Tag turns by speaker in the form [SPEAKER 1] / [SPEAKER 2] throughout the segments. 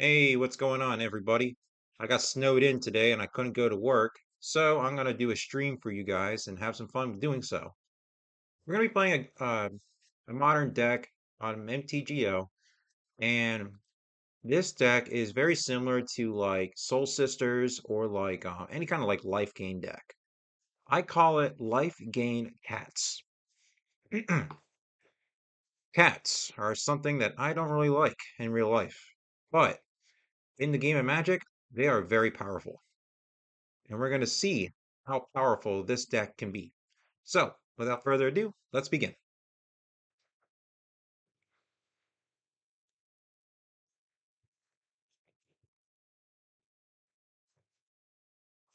[SPEAKER 1] Hey, what's going on, everybody? I got snowed in today and I couldn't go to work, so I'm gonna do a stream for you guys and have some fun doing so. We're gonna be playing a modern deck on MTGO, and this deck is very similar to like Soul Sisters or like any kind of like life gain deck. I call it life gain cats. Cats are something that I don't really like in real life, but in the game of Magic, they are very powerful. And we're going to see how powerful this deck can be. So, without further ado, let's begin.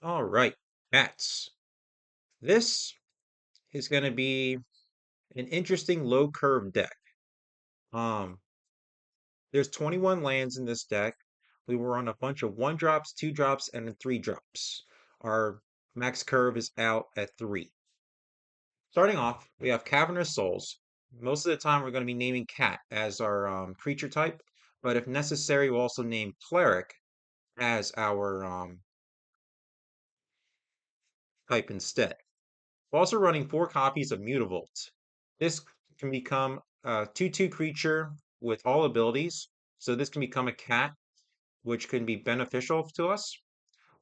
[SPEAKER 1] All right, bats. This is going to be an interesting low curve deck. Um, there's 21 lands in this deck. We were on a bunch of 1 drops, 2 drops, and then 3 drops. Our max curve is out at 3. Starting off, we have Cavernous Souls. Most of the time, we're going to be naming Cat as our creature type, but if necessary, we'll also name Cleric as our type instead. We're also running 4 copies of Mutavault. This can become a 2/2 creature with all abilities. So this can become a cat, which can be beneficial to us.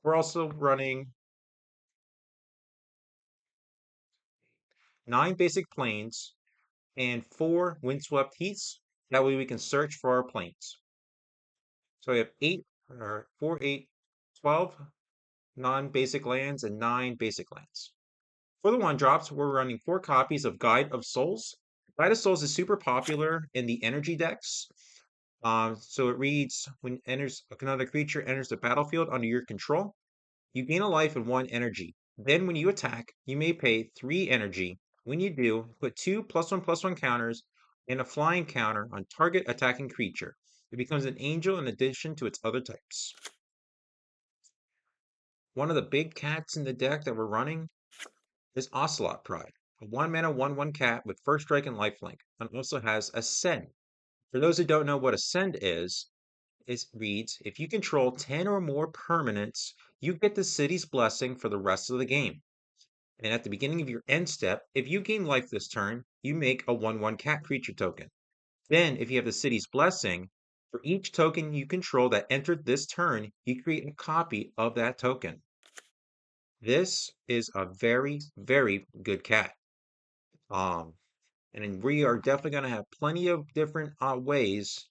[SPEAKER 1] We're also running 9 basic planes and 4 windswept heaths. That way we can search for our planes. So we have 8 or 4, 8, 12 non-basic lands and 9 basic lands. For the 1 drops, we're running 4 copies of Guide of Souls. Guide of Souls is super popular in the energy decks. So it reads, when enters another creature enters the battlefield under your control, you gain a life and 1 energy. Then when you attack, you may pay 3 energy. When you do, put 2 +1/+1 counters and a flying counter on target attacking creature. It becomes an angel in addition to its other types. One of the big cats in the deck that we're running is Ocelot Pride, a 1 mana 1/1 cat with first strike and lifelink, and also has Ascend. For those who don't know what Ascend is, it reads, if you control 10 or more permanents, you get the city's blessing for the rest of the game. And at the beginning of your end step, if you gain life this turn, you make a 1/1 cat creature token. Then, if you have the city's blessing, for each token you control that entered this turn, you create a copy of that token. This is a very, very good cat. Um, and we are definitely going to have plenty of different ways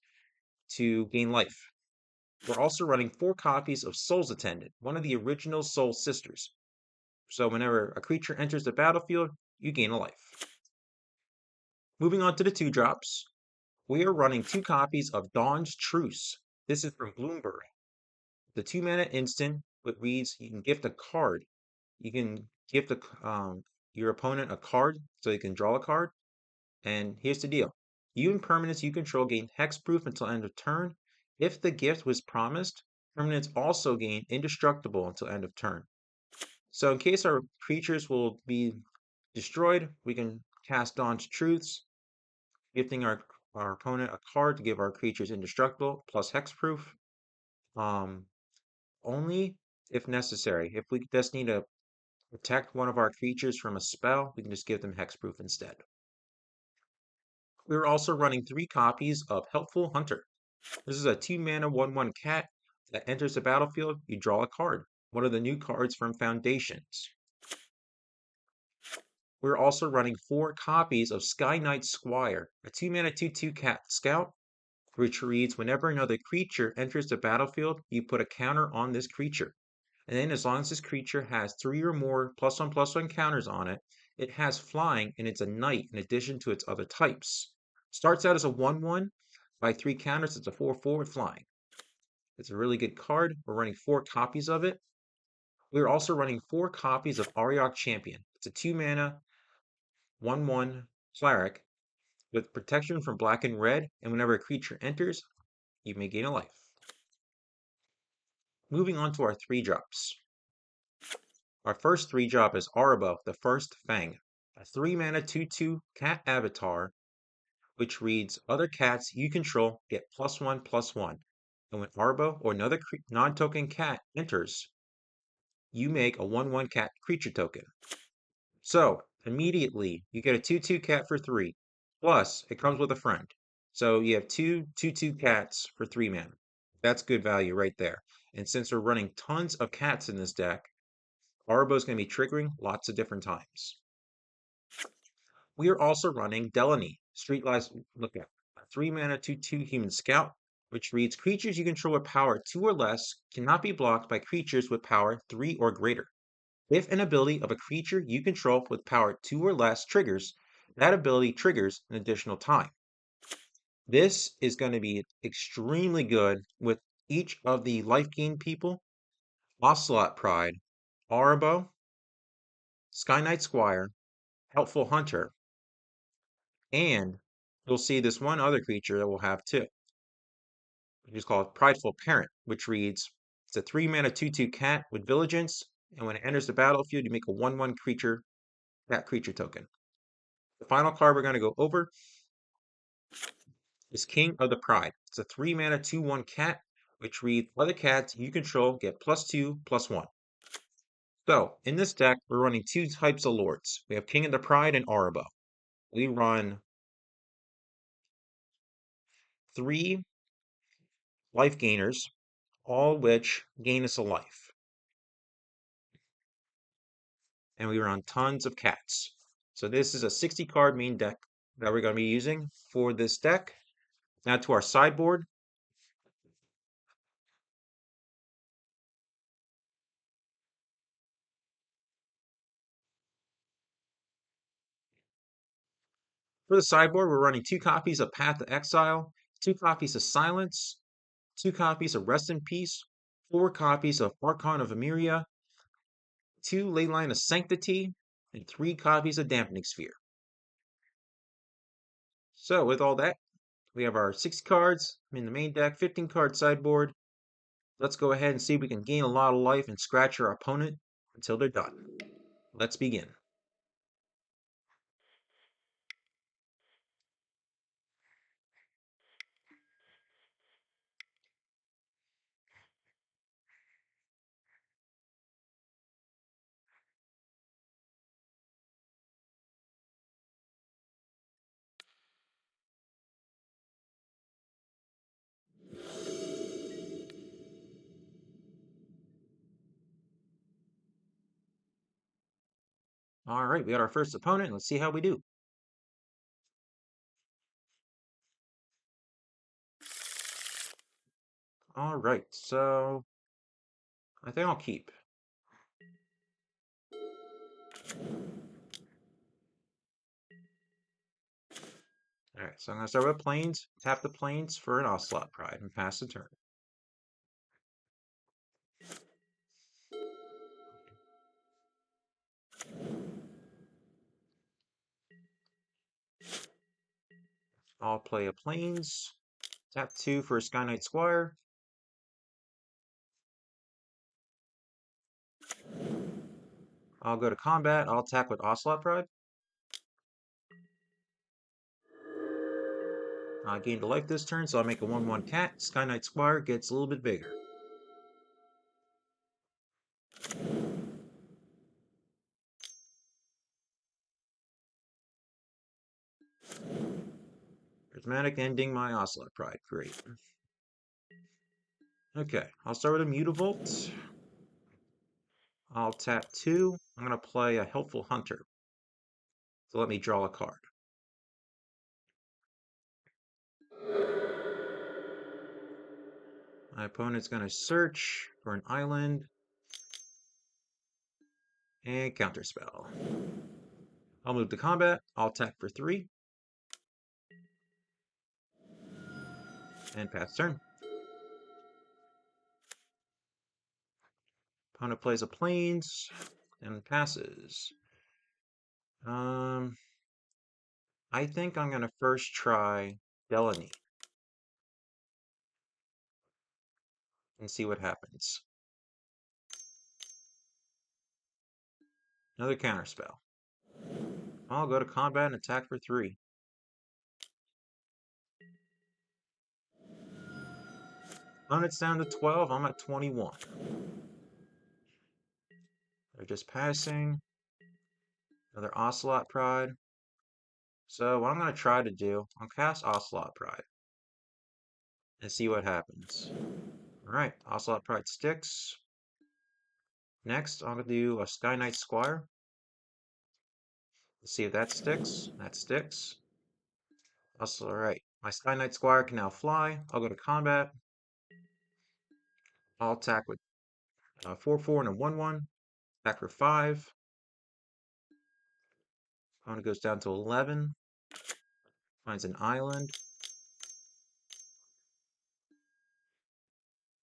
[SPEAKER 1] to gain life. We're also running 4 copies of Soul's Attendant, one of the original Soul Sisters. So whenever a creature enters the battlefield, you gain a life. Moving on to the 2 drops, we are running 2 copies of Dawn's Truce. This is from Bloomberg. The 2 mana instant, it reads, you can gift a card. You can gift your opponent a card so they can draw a card. And here's the deal. You and permanents you control gain hexproof until end of turn. If the gift was promised, permanents also gain indestructible until end of turn. So in case our creatures will be destroyed, we can cast Dawn's Truths, gifting our opponent a card to give our creatures indestructible plus hexproof. Only if necessary. If we just need to protect one of our creatures from a spell, we can just give them hexproof instead. We're also running 3 copies of Helpful Hunter. This is a 2 mana 1/1 cat that enters the battlefield. You draw a card, one of the new cards from Foundations. We're also running 4 copies of Sky Knight Squire, a 2 mana 2/2 cat scout, which reads whenever another creature enters the battlefield, you put a counter on this creature. And then as long as this creature has 3 or more +1/+1 counters on it, it has flying and it's a knight in addition to its other types. Starts out as a 1/1. By 3 counters, it's a 4/4 with flying. It's a really good card. We're running 4 copies of it. We're also running 4 copies of Ariok Champion. It's a 2 mana 1/1 cleric with protection from black and red, and whenever a creature enters, you may gain a life. Moving on to our 3 drops. Our first 3 drop is Arabo, the First Fang, a 3 mana 2/2 cat avatar, which reads other cats you control get +1/+1. And when Arbo or another non-token cat enters, you make a 1/1 cat creature token. So immediately you get a 2/2 cat for 3. Plus, it comes with a friend. So you have two 2/2 cats for 3 mana. That's good value right there. And since we're running tons of cats in this deck, Arbo is going to be triggering lots of different times. We are also running Delaney, Streetwise Lookout, a 3 mana 2/2 human scout, which reads creatures you control with power 2 or less cannot be blocked by creatures with power 3 or greater. If an ability of a creature you control with power 2 or less triggers, that ability triggers an additional time. This is going to be extremely good with each of the Lifegain people, Ocelot Pride, Arbo, Sky Knight Squire, Helpful Hunter, and you'll see this one other creature that we'll have too, which is called Prideful Parent, which reads, it's a 3 mana 2/2 cat with Vigilance, and when it enters the battlefield, you make a 1/1 creature, cat creature token. The final card we're going to go over is King of the Pride. It's a 3 mana 2/1 cat, which reads, other cats you control get +2/+1. So, in this deck, we're running two types of lords. We have King of the Pride and Arabo. We run 3 life gainers, all which gain us a life. And we run tons of cats. So this is a 60 card main deck that we're going to be using for this deck. Now to our sideboard. For the sideboard, we're running 2 copies of Path to Exile, 2 copies of Silence, 2 copies of Rest in Peace, 4 copies of Archon of Emeria, 2 Leyline of Sanctity, and 3 copies of Dampening Sphere. So with all that, we have our 60 cards in the main deck, 15 card sideboard. Let's go ahead and see if we can gain a lot of life and scratch our opponent until they're done. Let's begin. All right, we got our first opponent. Let's see how we do. All right, so I think I'll keep. All right, so I'm going to start with Plains, tap the Plains for an Ocelot Pride, and pass the turn. I'll play a Plains, tap 2 for a Sky Knight Squire. I'll go to combat, I'll attack with Ocelot Pride. I gained a life this turn, so I'll make a 1/1 cat. Sky Knight Squire gets a little bit bigger. Prismatic ending my Ocelot Pride. Great. Okay, I'll start with a Mutavault. I'll tap 2. I'm going to play a Helpful Hunter. So let me draw a card. My opponent's going to search for an island and counterspell. I'll move to combat. I'll attack for 3 and pass turn. Opponent plays a Plains and passes. I think I'm going to first try Delaney and see what happens. Another counterspell. I'll go to combat and attack for 3. Opponent's down to 12. I'm at 21. They're just passing. Another Ocelot Pride. So what I'm going to try to do, I'll cast Ocelot Pride and see what happens. Alright, Ocelot Pride sticks. Next, I'm going to do a Sky Knight Squire. Let's see if that sticks. That sticks. Also, alright, my Sky Knight Squire can now fly. I'll go to combat. I'll attack with 4/4 and a 1/1. Attack for 5. Opponent goes down to 11. Finds an island.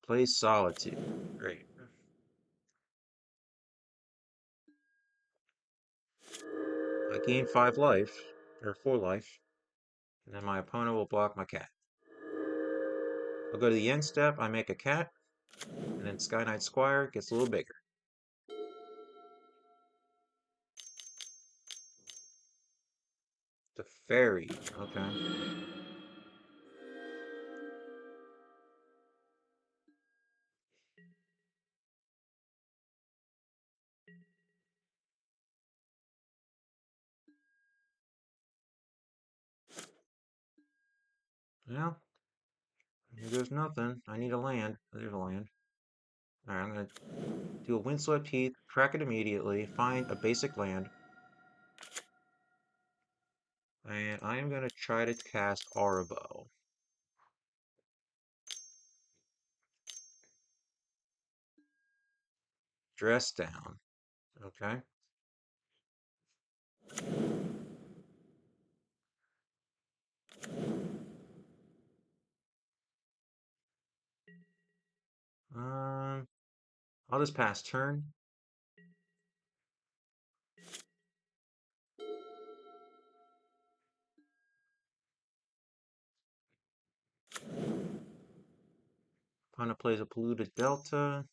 [SPEAKER 1] Plays Solitude. Great. I gain 5 life, or 4 life, and then my opponent will block my cat. I'll go to the end step, I make a cat, and then Sky Knight Squire gets a little bigger. The fairy, okay. Well, here goes nothing. I need a land. There's a land. Alright, I'm gonna do a Windswept Heath, crack it immediately, find a basic land, and I am gonna try to cast Arbo. Dress down. Okay. Um, I'll just pass turn. Opponent plays a Polluted Delta.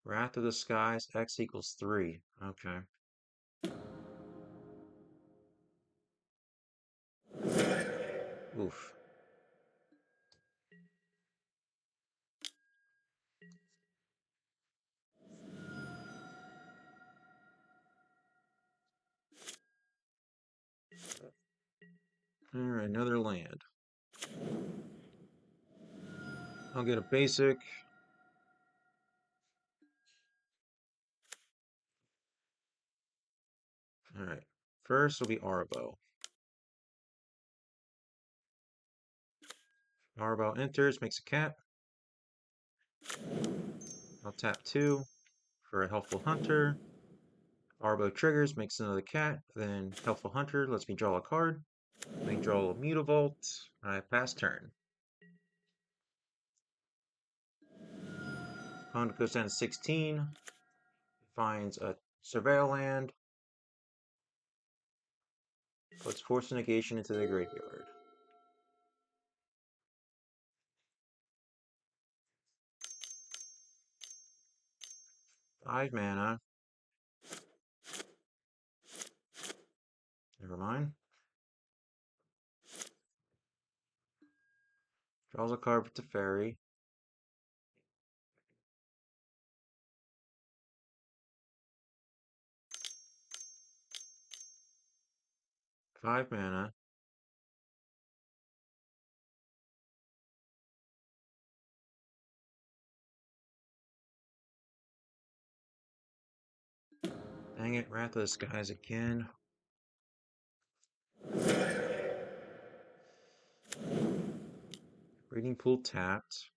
[SPEAKER 1] Wrath of the Skies, X equals 3. Okay. Oof. Alright, another land. I'll get a basic. Alright. First will be Arbo. Arbo enters, makes a cat. I'll tap 2 for a Helpful Hunter. Arbo triggers, makes another cat. Then Helpful Hunter lets me draw a card. I can draw a Mutavault. I pass turn. Opponent goes down to 16. Finds a Surveil land. Puts Force of Negation into the graveyard. 5 mana. Never mind. Draws a card with the fairy. Five mana. Dang it, Wrath of the Skies again. Breeding Pool tapped.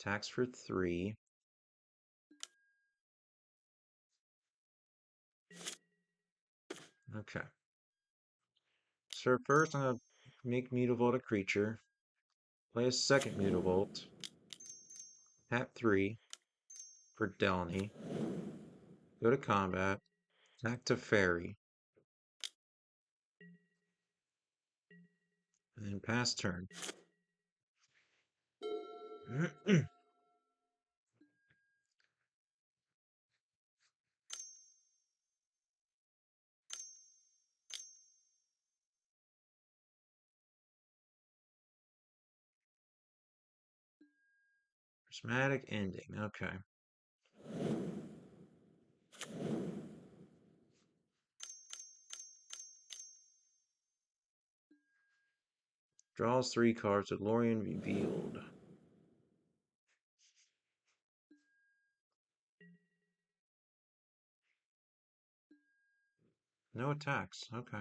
[SPEAKER 1] Attacks for 3. Okay. So first I'm gonna make Mutavault a creature. Play a second Mutavault. Tap 3 for Delny. Go to combat. Attack to fairy. And then pass turn. Prismatic ending. Okay. Draws 3 cards with Lorien revealed. No attacks. Okay.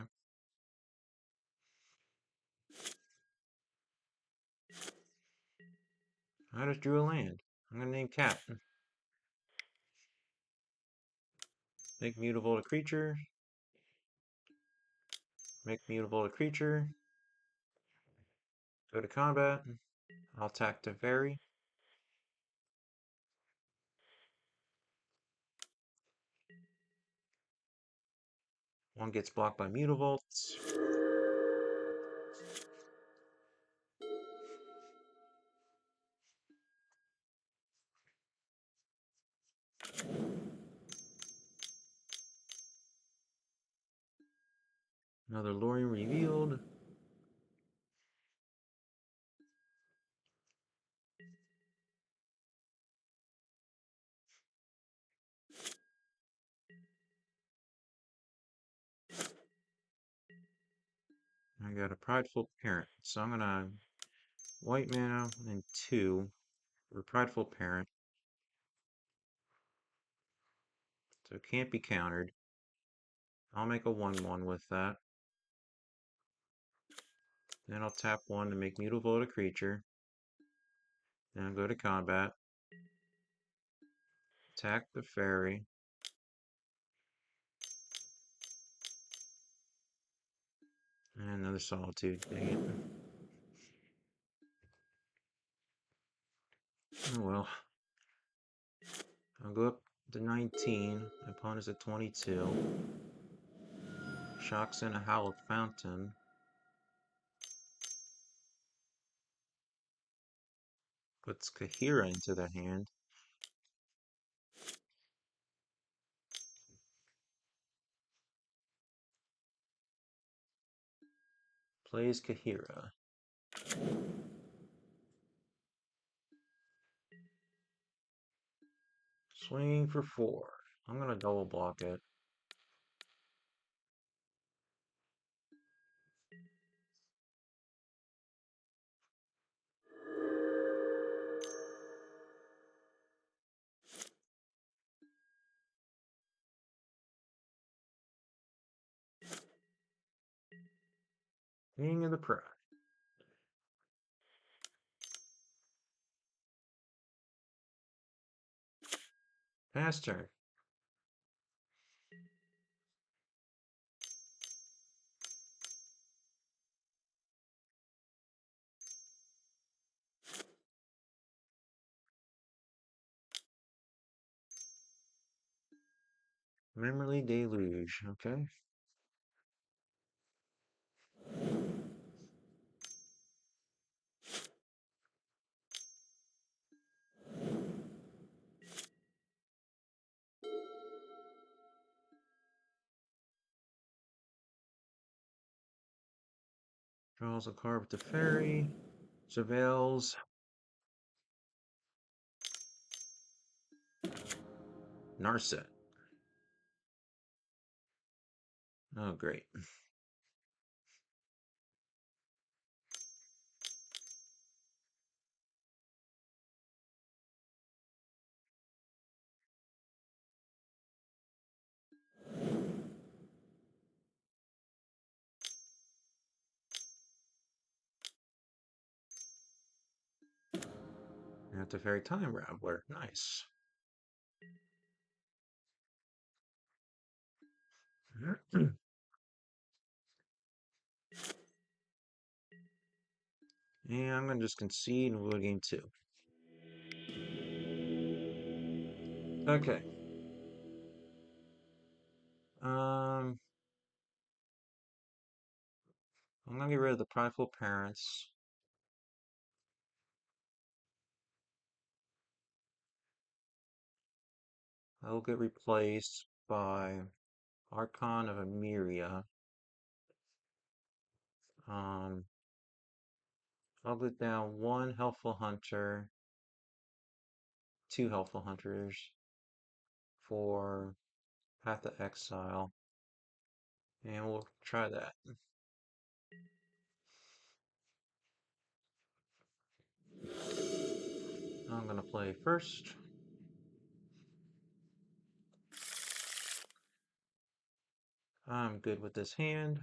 [SPEAKER 1] I just drew a land. I'm gonna name Cat. Make mutable a creature. Make mutable a creature. Go to combat. I'll attack to vary. One gets blocked by Mutavault. Another Lorien revealed. I got a Prideful Parent. So I'm gonna white mana and 2 for Prideful Parent. So it can't be countered. I'll make a 1/1 with that. Then I'll tap 1 to make mutable a creature. Then I'll go to combat. Attack the fairy. And another Solitude. Dang it. Oh well. I'll go up to 19. My opponent's at 22. Shocks in a Hallowed Fountain. Puts Kahira into the hand. Plays Kahira. Swinging for 4. I'm gonna double block it. King of the Pride. Pass turn. Memory Deluge. Okay. Draws a card with the fairy. Surveils. Narset. Oh, great. At the very time, Raveler. Nice. And I'm gonna just concede and we'll go to game 2. Okay. I'm gonna get rid of the Prideful Parents. That'll get replaced by Archon of Emeria. I'll put down 1 Helpful Hunter 2 helpful hunters for Path of Exile. And we'll try that. I'm going to play first. I'm good with this hand.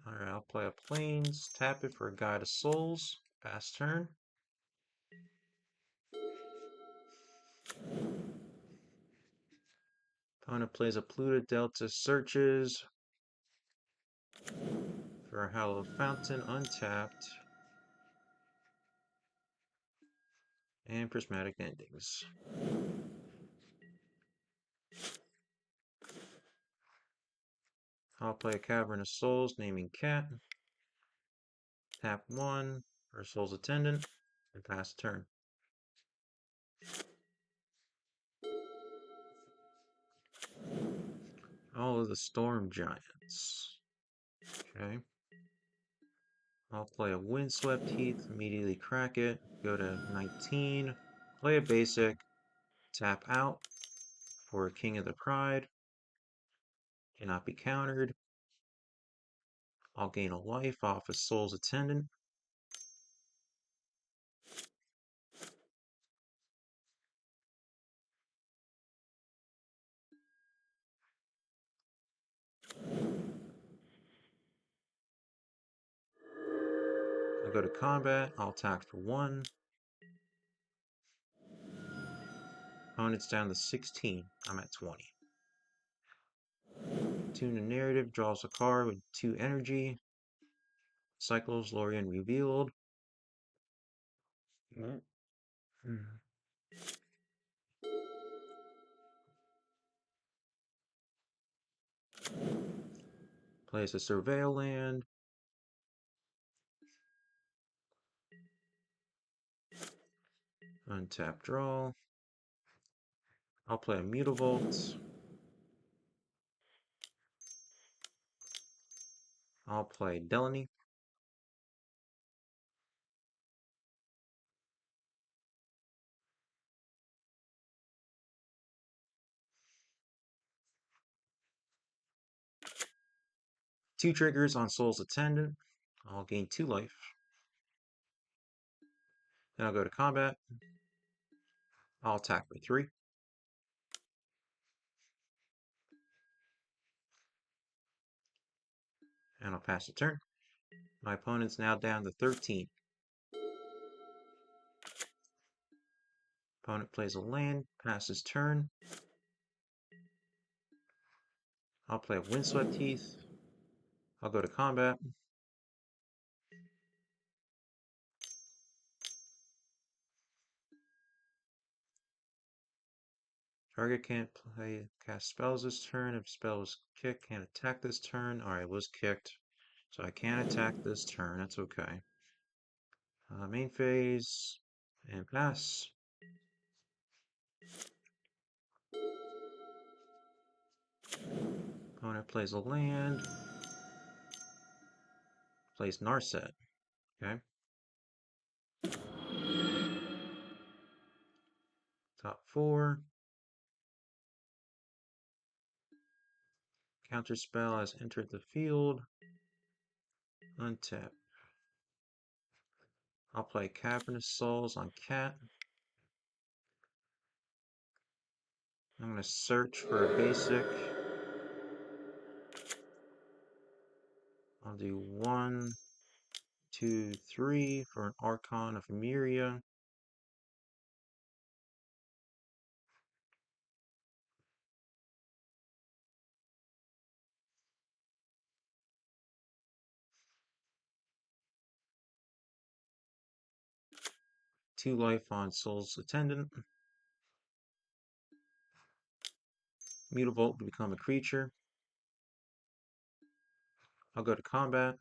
[SPEAKER 1] Alright, I'll play a Plains, tap it for a Guide of Souls. Pass turn. Opponent plays a Pluto Delta, searches for a Hallowed Fountain, untapped. And Prismatic Endings. I'll play a Cavern of Souls, naming Cat. Tap 1 for Soul's Attendant, and pass turn. All of the Storm Giants. Okay. I'll play a Windswept Heath, immediately crack it, go to 19, play a basic, tap out for King of the Pride, cannot be countered. I'll gain a life off of Soul's Attendant. I'll go to combat, I'll attack for 1. Opponent's down to 16, I'm at 20. Tune the narrative, draws a card with 2 energy. Cycles Lorien revealed. Plays a Surveil land. Untap draw. I'll play a Mutavault. I'll play Delaney. Two triggers on Soul's Attendant. I'll gain 2 life. Then I'll go to combat. I'll attack for 3. And I'll pass the turn. My opponent's now down to 13. Opponent plays a land, passes turn. I'll play a Windswept Heath. I'll go to combat. Target can't cast spells this turn. If spell was kicked, can't attack this turn. Alright, it was kicked. So I can't attack this turn. That's okay. Main phase. And pass. Opponent plays a land. Plays Narset. Okay. Top 4. Counter spell has entered the field. Untap. I'll play Cavernous Souls on Cat. I'm going to search for a basic. I'll do 1, 2, 3 for an Archon of Emeria. Two life on Soul's Attendant. Mutavault will become a creature. I'll go to combat.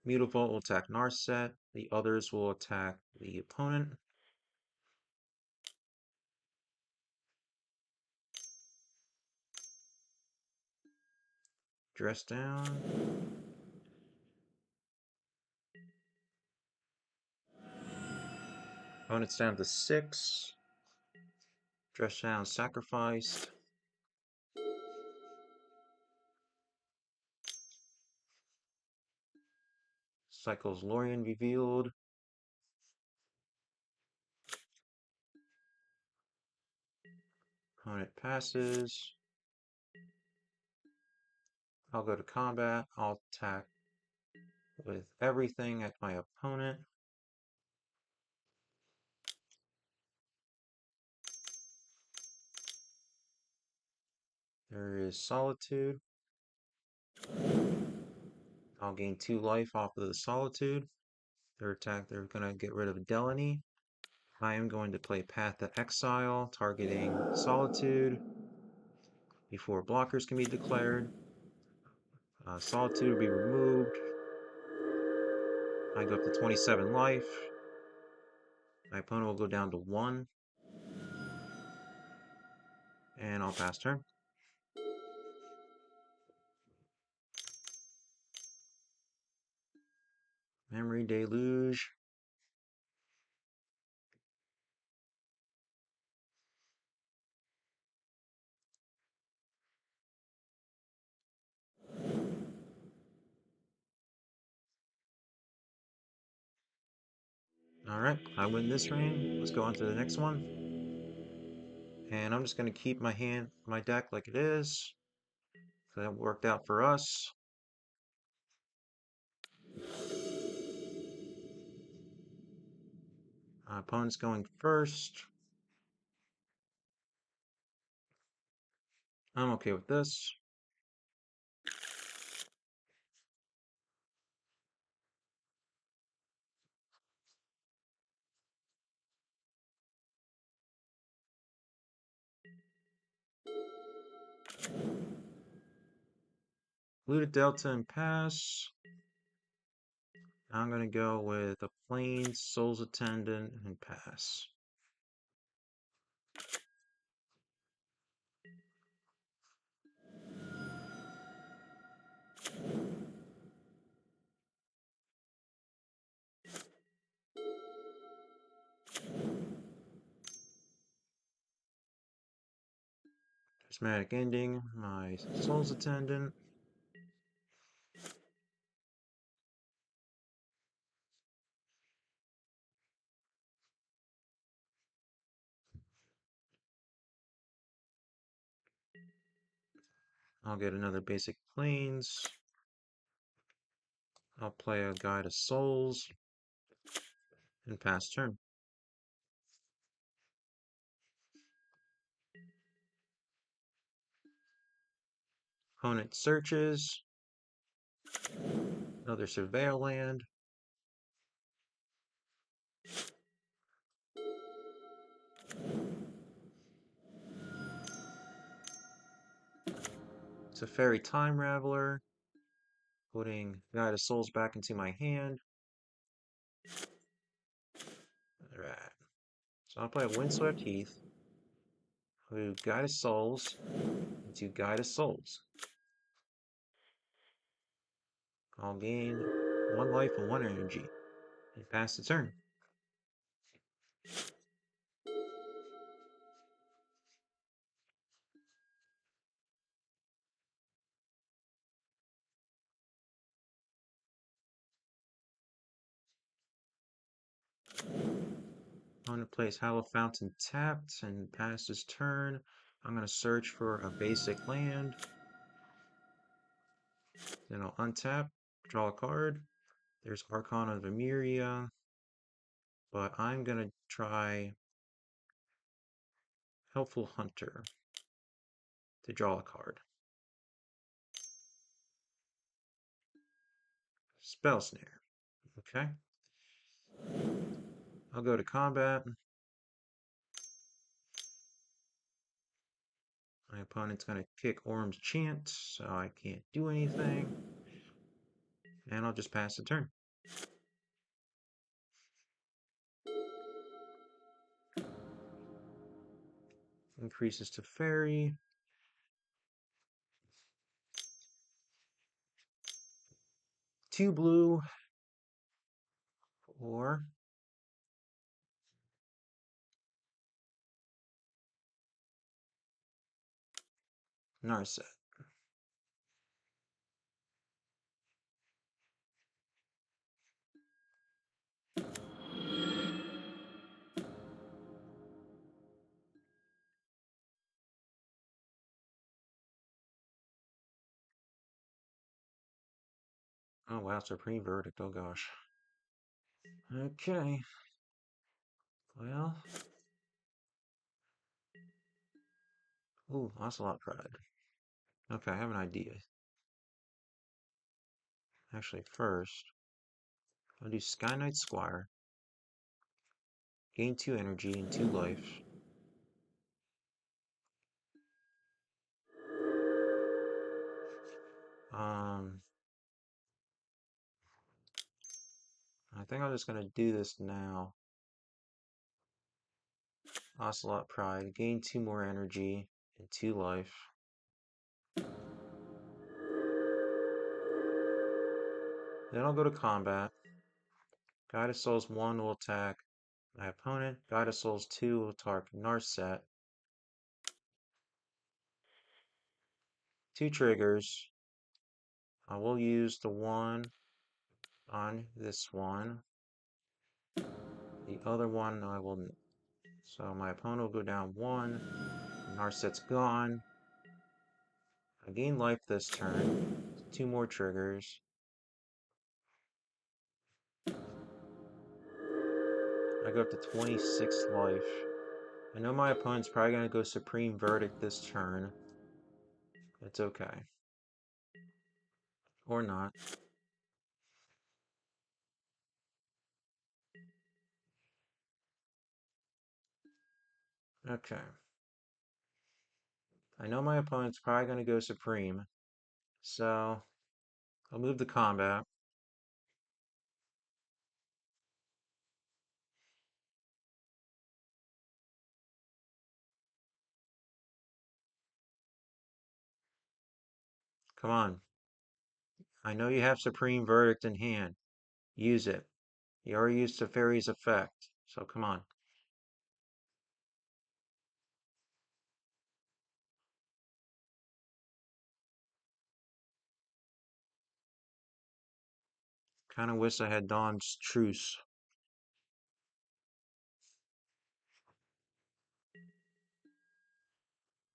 [SPEAKER 1] Mutavault will attack Narset. The others will attack the opponent. Dress down. Opponent's down to 6. Dress down, sacrificed. Cycles Lorien revealed. Opponent passes. I'll go to combat. I'll attack with everything at my opponent. There is Solitude. I'll gain 2 life off of the Solitude. Their attack, they're going to get rid of Delaney. I am going to play Path to Exile, targeting Solitude before blockers can be declared. Solitude will be removed. I go up to 27 life. My opponent will go down to 1. And I'll pass turn. Memory Deluge. Alright, I win this round. Let's go on to the next one. And I'm just going to keep my deck like it is. So that worked out for us. Opponent's going first. I'm okay with this. Looted Delta and pass. I'm going to go with a plain Soul's Attendant and pass. Prismatic Ending, my Soul's Attendant. I'll get another basic plains. I'll play a Guide of Souls and pass turn. Opponent searches. Another Surveil land. It's a Fairy Time Raveler. Putting Guide of Souls back into my hand. Alright. So I'll play a Windswept Heath. Who Guide of Souls into Guide of Souls. I'll gain 1 life and 1 energy. And pass the turn. Opponent plays Hollow Fountain tapped and pass his turn. I'm going to search for a basic land. Then I'll untap, draw a card. There's Archon of Emeria. But I'm going to try Helpful Hunter to draw a card. Spell Snare. Okay. I'll go to combat. My opponent's going to kick Orm's Chant, so I can't do anything. And I'll just pass the turn. Increases to Fairy. 2 blue. 4. Narset. Oh wow, Supreme Verdict. Oh gosh. Okay. Well. Ooh, Ocelot Pride. Okay, I have an idea. Actually, first, I'll do Sky Knight Squire. Gain 2 energy and 2 life. Um, I think I'm just gonna do this now. Ocelot Pride. Gain 2 more energy and 2 life. Then I'll go to combat. Guide of Souls 1 will attack my opponent. Guide of Souls 2 will attack Narset. 2 triggers. I will use the one on this one. The other one I will. So my opponent will go down 1. Narset's gone. I gain life this turn. 2 more triggers. I go up to 26 life. I know my opponent's probably going to go Supreme Verdict this turn. It's okay. Or not. Okay. I know my opponent's probably going to go Supreme. So, I'll move the combat. Come on. I know you have Supreme Verdict in hand. Use it. You already used the Fairy's effect. So, come on. Kind of wish I had Dawn's Truce.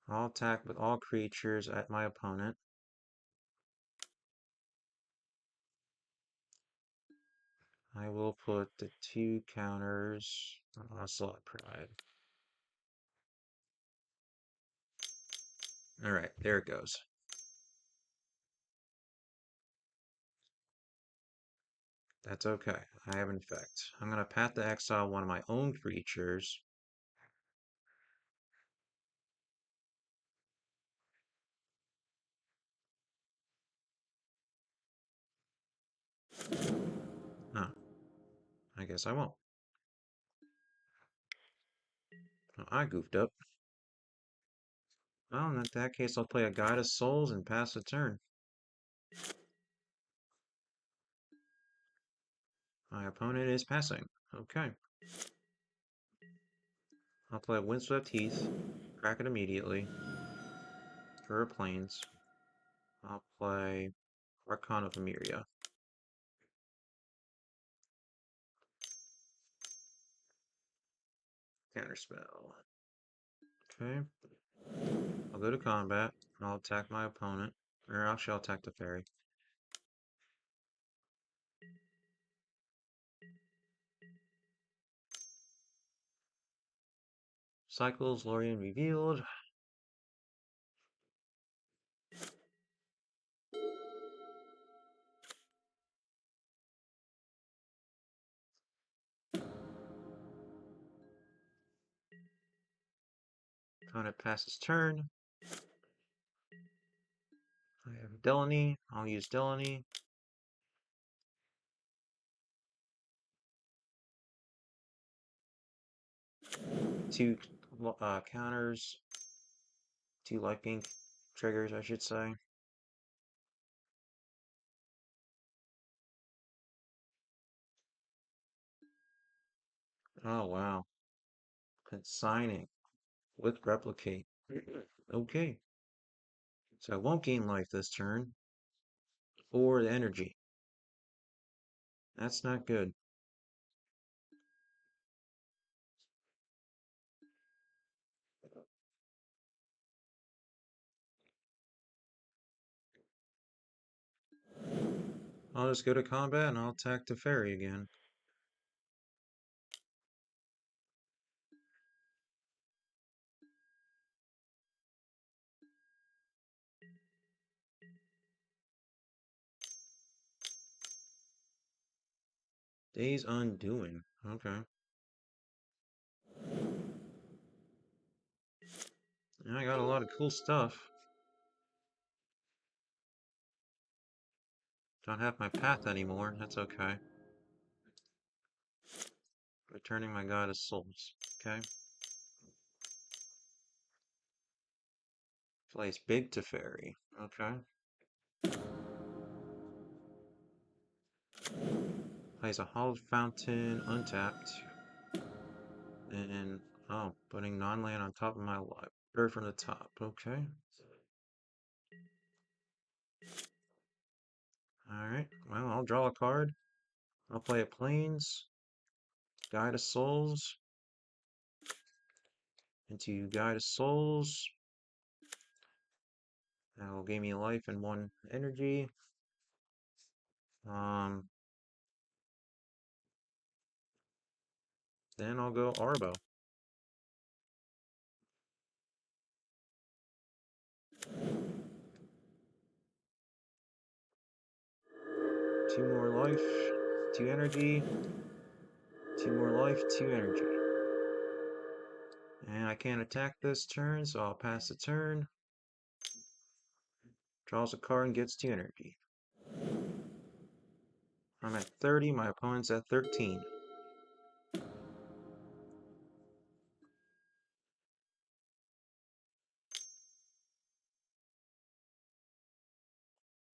[SPEAKER 1] I'll attack with all creatures at my opponent. I will put the 2 counters on Ocelot Pride. Alright, there it goes. That's okay. I have an effect. I'm going to path to exile one of my own creatures. Oh, I guess I won't. Oh, I goofed up. Well, in that case, I'll play a Guide of Souls and pass the turn. My opponent is passing. Okay. I'll play Windswept Heath. Crack it immediately. For planes. I'll play Archon of Emeria. Counterspell. Okay. I'll go to combat, and I'll attack my opponent. Or actually, I'll attack the fairy. Cycles, Lorien revealed. Opponent passes turn. I have Delaney. I'll use Delaney. Two counters. 2 Lifegain triggers, I should say. Oh, wow. Consigning with Replicate. Okay. So I won't gain life this turn, or the energy. That's not good. I'll just go to combat and I'll attack the fairy again. Day's Undoing. Okay. Yeah, I got a lot of cool stuff. Don't have my path anymore. That's okay. Returning my goddess souls. Okay. Place big to fairy. Okay. Place a hallowed fountain untapped. And oh, putting non-land on top of my life. Bird from the top. Okay. Alright. Well, I'll draw a card. I'll play a plains. Guide of Souls. Into Guide of Souls. That will give me life and 1 energy. Then I'll go Arbo. Two more life, 2 energy, 2 more life, 2 energy. And I can't attack this turn, so I'll pass the turn. Draws a card and gets 2 energy. I'm at 30, my opponent's at 13.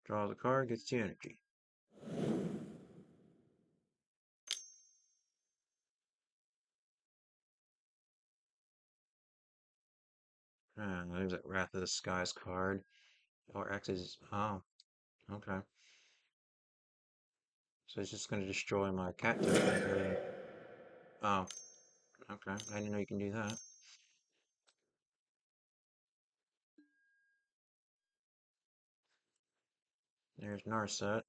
[SPEAKER 1] Draws a card, gets 2 energy. There's that Wrath of the Skies card. Or X's. Oh, okay. So it's just going to destroy my cat token. Oh, okay. I didn't know you can do that. There's Narset.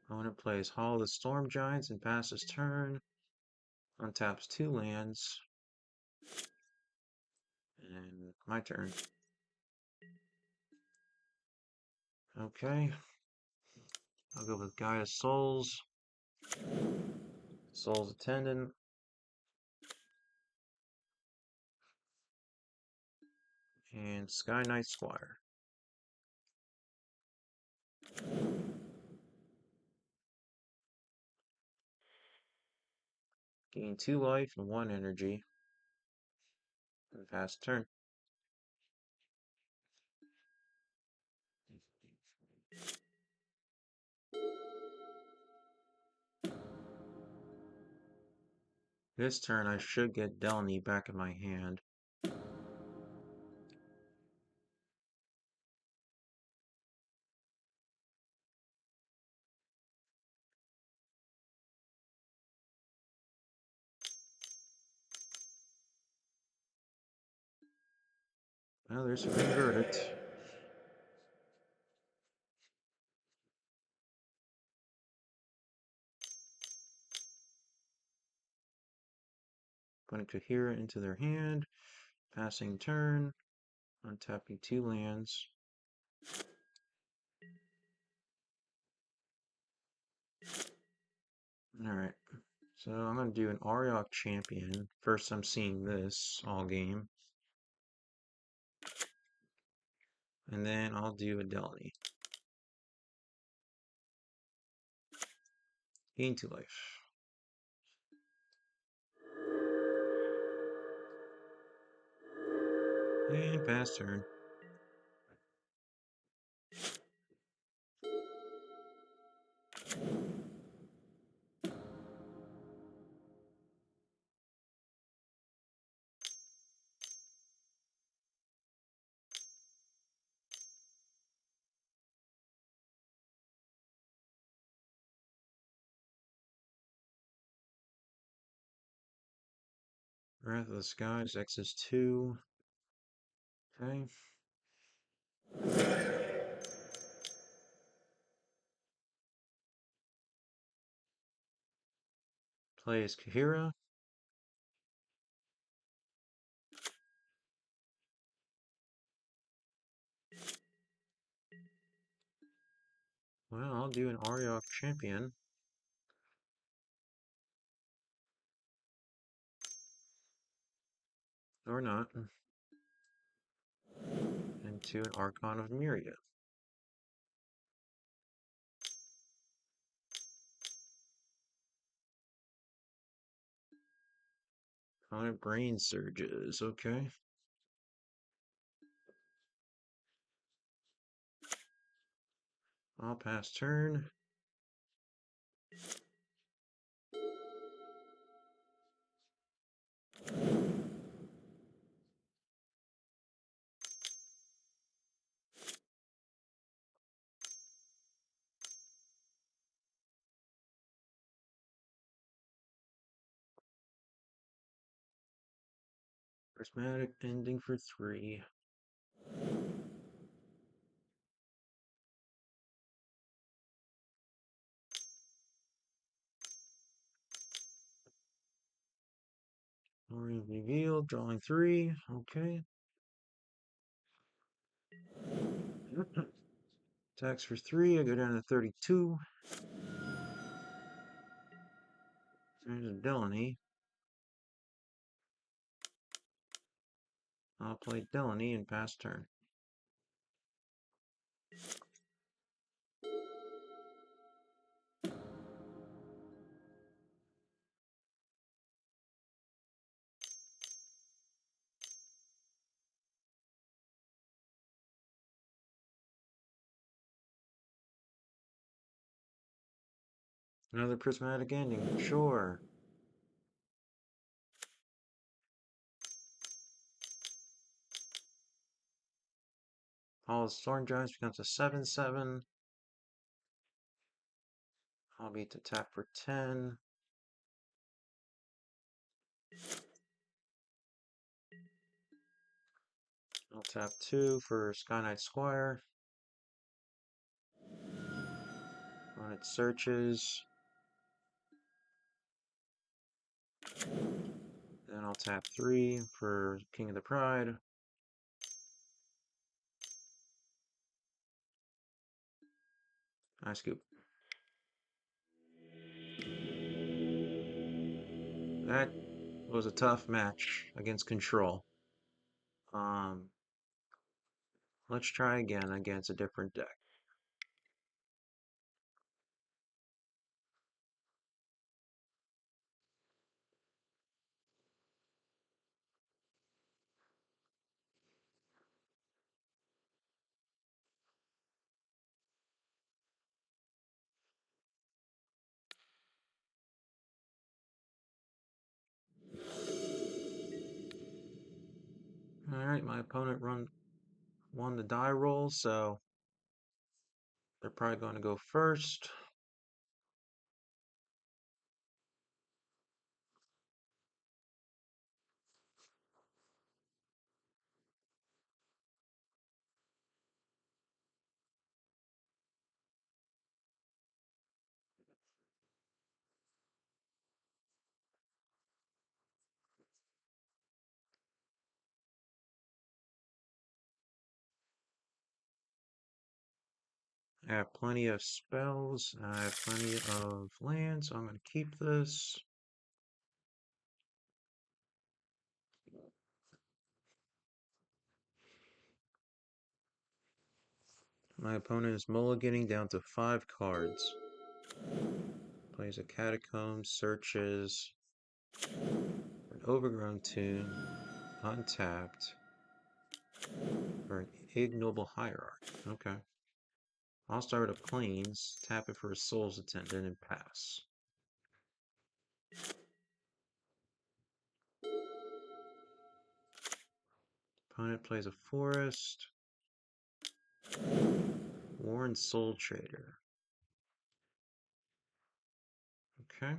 [SPEAKER 1] Opponent plays Hall of the Storm Giants and passes turn. Untaps 2 lands. And my turn. Okay. I'll go with Guide of Souls. Soul's Attendant. And Sky Knight Squire. Gain 2 life and 1 energy. And pass turn. This turn I should get Delny back in my hand. Well, there's a Green Verdict. Putting Coherent into their hand. Passing turn. Untapping 2 lands. Alright. So I'm going to do an Ariok Champion. First I'm seeing this all game. And then I'll do a Delny. Gain 2 life. And pass turn. Wrath of the Skies, X is 2. Okay. Plays Kahira. Well, I'll do an Ariok champion. Or not. Into an Archon of Myria. Opponent Brain Surges. Okay. I'll pass turn. Prismatic ending for 3. Already revealed, drawing 3. Okay. Attacks for 3, I go down to 32. There's Delaney. I'll play Delaney and pass turn. Another prismatic ending, sure. All Storm Giants becomes a 7/7. I'll beat to tap for 10. I'll tap 2 for Sky Knight Squire. When it searches, then I'll tap 3 for King of the Pride. I scoop. That was a tough match against Control. Let's try again against a different deck. Alright, my opponent won the die roll, so they're probably going to go first. I have plenty of spells. I have plenty of land, so I'm going to keep this. My opponent is mulliganing down to 5 cards. Plays a Catacomb, searches for an Overgrown Tomb, untapped, for an Ignoble Hierarch. Okay. I'll start with a Plains, tap it for a Soul's Attendant, and pass. Opponent plays a Forest. Warren Soul Trader. Okay.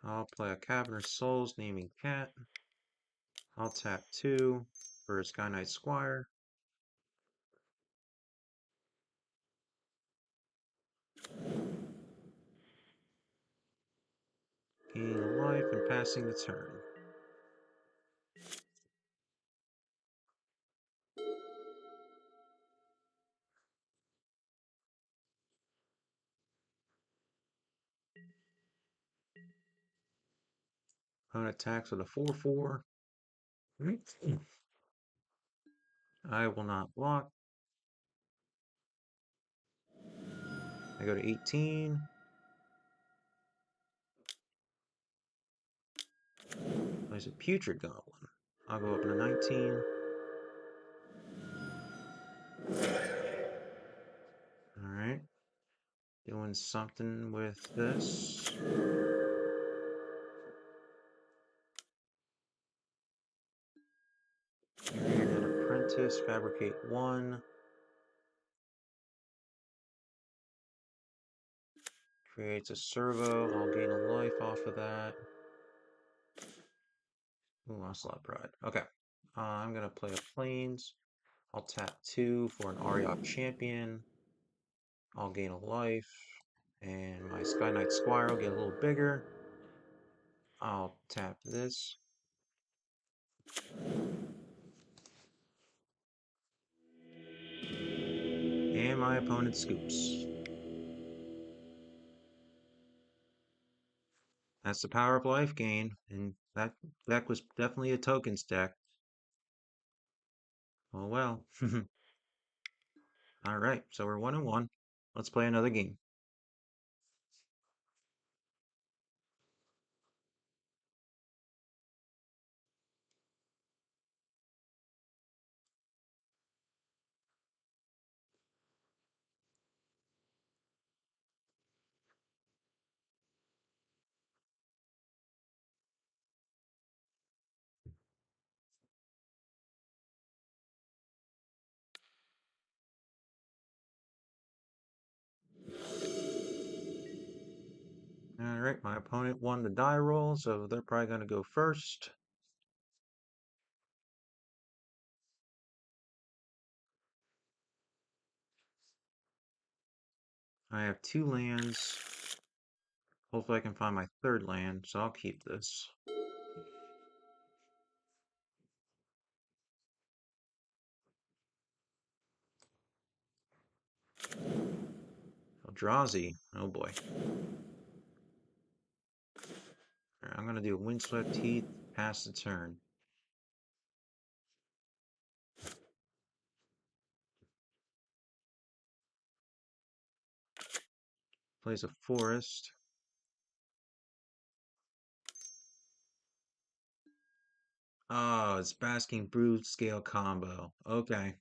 [SPEAKER 1] I'll play a Cabinet Souls naming cat. I'll tap 2 for a Sky Knight Squire. Gaining a life and passing the turn. Opponent attacks with a 4/4. I will not block. I go to 18. Plays a Putrid Goblin. I'll go up to 19. Alright. Doing something with this. Create an Apprentice, Fabricate 1. Creates a servo. I'll gain a life off of that. Ooh, Onslaught Pride. Okay. I'm going to play a Plains. I'll tap 2 for an Ariok Champion. I'll gain a life. And my Sky Knight Squire will get a little bigger. I'll tap this. And my opponent scoops. That's the power of Lifegain. And that deck was definitely a tokens deck. Oh well. Alright, so we're 1-1. Let's play another game. Alright, my opponent won the die roll, so they're probably going to go first. I have 2 lands. Hopefully I can find my 3rd land, so I'll keep this. Eldrazi. Oh boy. Alright, I'm going to do a Windswept Heath, pass the turn. Plays a Forest. Oh, it's Basking Brood scale combo. Okay.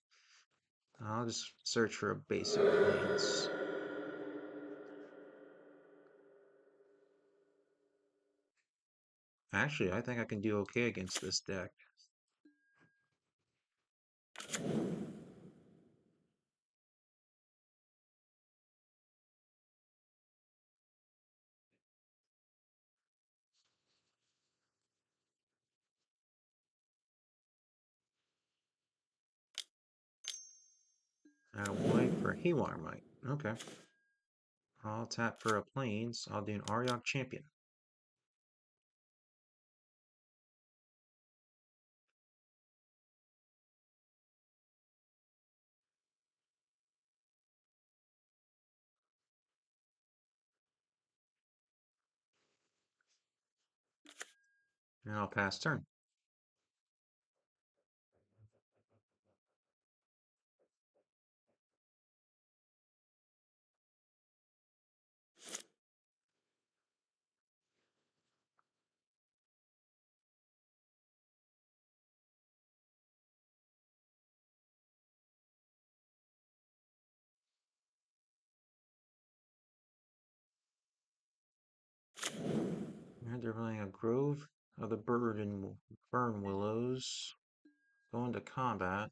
[SPEAKER 1] I'll just search for a basic Plains. Actually, I think I can do okay against this deck. White for Haywire Mite. Okay. I'll tap for a Plains. I'll do an Ariok Champion. And I'll pass turn. And they're playing a Grove of the Bird and Burn Willows. Going to combat.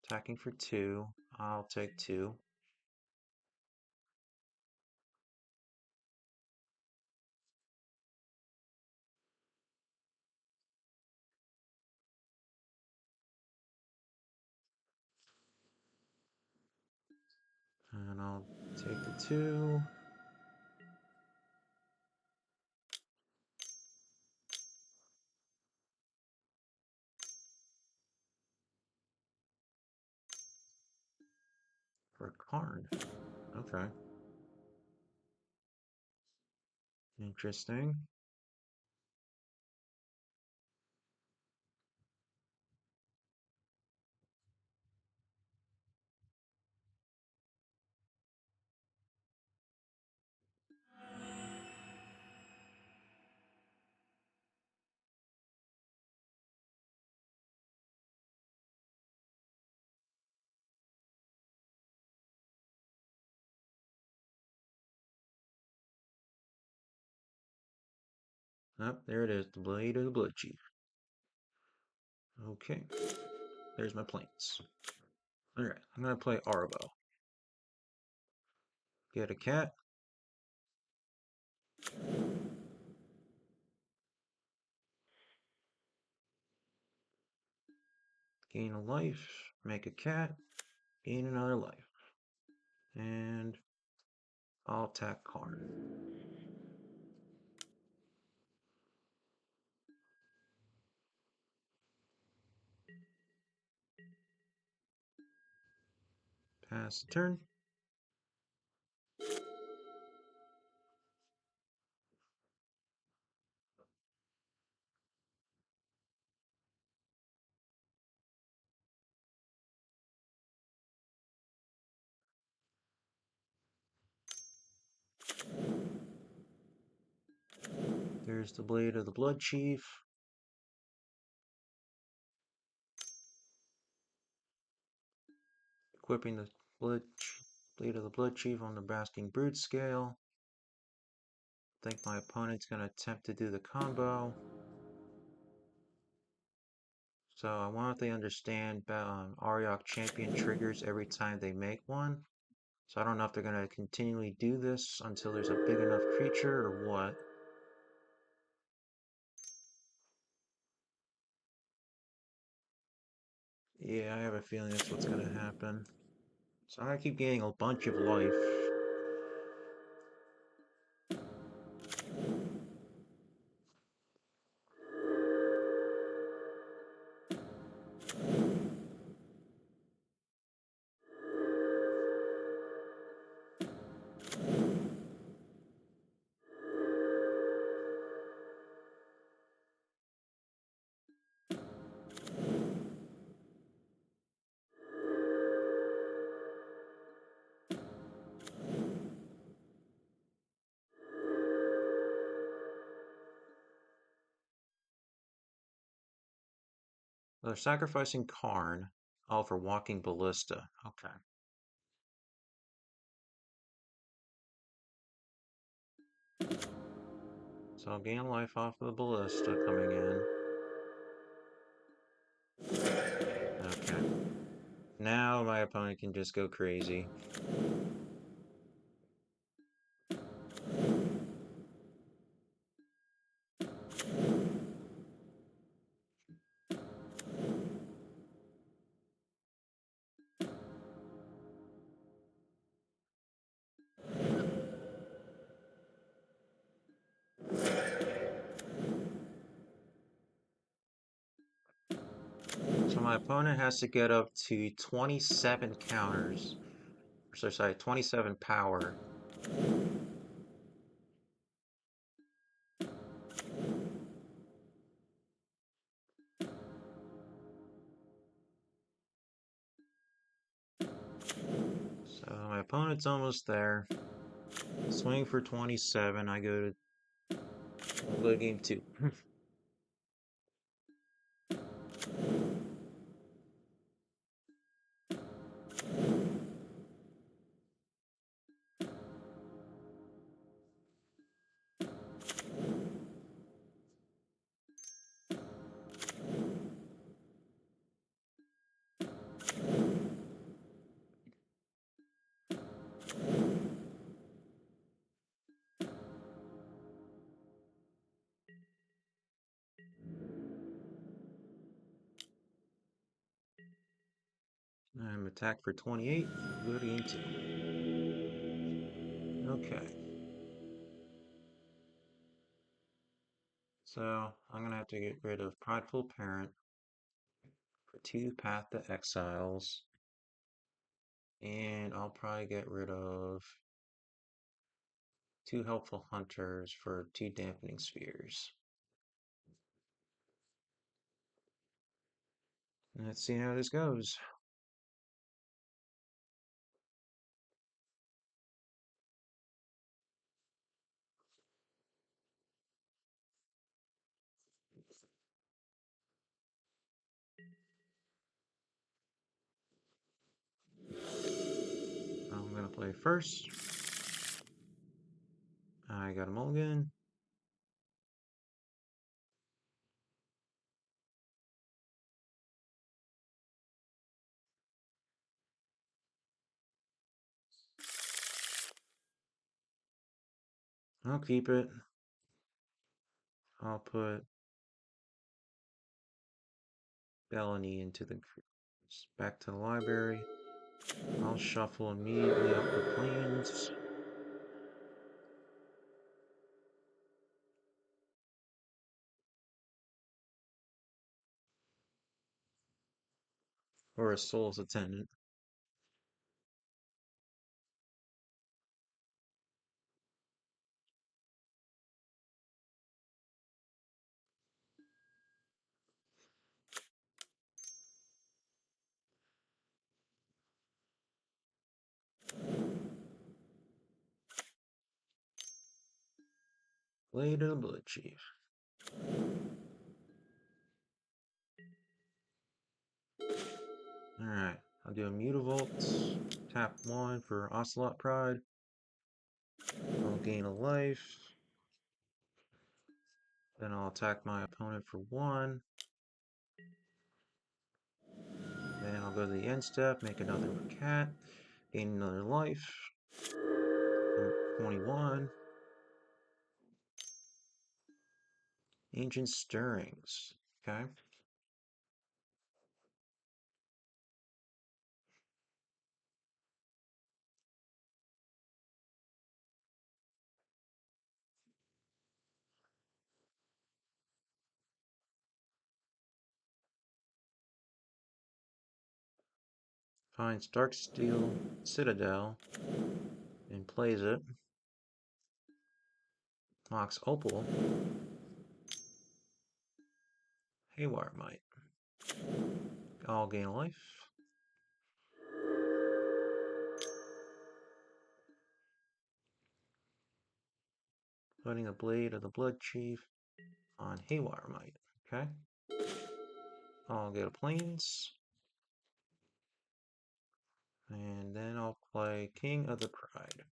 [SPEAKER 1] Attacking for 2. I'll take 2. Take the 2. For a Karn. Okay. Interesting. Oh, there it is. The Blade of the Blood Chief. Okay. There's my planes. Alright, I'm gonna play Arbo. Get a cat. Gain a life. Make a cat. Gain another life. And I'll attack Karn. Pass the turn. There's the Blade of the Blood Chief. Equipping the Blade of the Blood Chief on the Basking Brute scale. I think my opponent's going to attempt to do the combo. So I wonder if they understand Ariok champion triggers every time they make one. So I don't know if they're going to continually do this until there's a big enough creature or what. Yeah, I have a feeling that's what's going to happen. So I'm going to keep gaining a bunch of life. They're sacrificing Karn. Oh, for Walking Ballista. Okay. So I'll gain life off of the Ballista coming in. Okay. Now my opponent can just go crazy. So my opponent has to get up to 27 counters. So sorry, 27 power. So my opponent's almost there. Swing for 27. I go to game 2. I'm attacked for 28. Go to game 2. Okay, so I'm gonna have to get rid of Prideful Parent for two Path to Exiles, and I'll probably get rid of two Helpful Hunters for two Dampening Spheres. Let's see how this goes. I'm gonna play first. I got a mulligan. I'll keep it. I'll put Bellany into the back to the library. I'll shuffle immediately up the plains. Or a Soul's Attendant. Blade of the Blood Chief. Alright, I'll do a Mutavault. Tap 1 for Ocelot Pride. I'll gain a life. Then I'll attack my opponent for 1. Then I'll go to the end step, make another cat, gain another life. I'm at 21. Ancient Stirrings. Okay. Finds Darksteel Citadel and plays it. Locks Opal. Haywire Might. I'll gain a life. Putting a Blade of the Blood Chief on Haywire Might. Okay. I'll get a Plains. And then I'll play King of the Pride.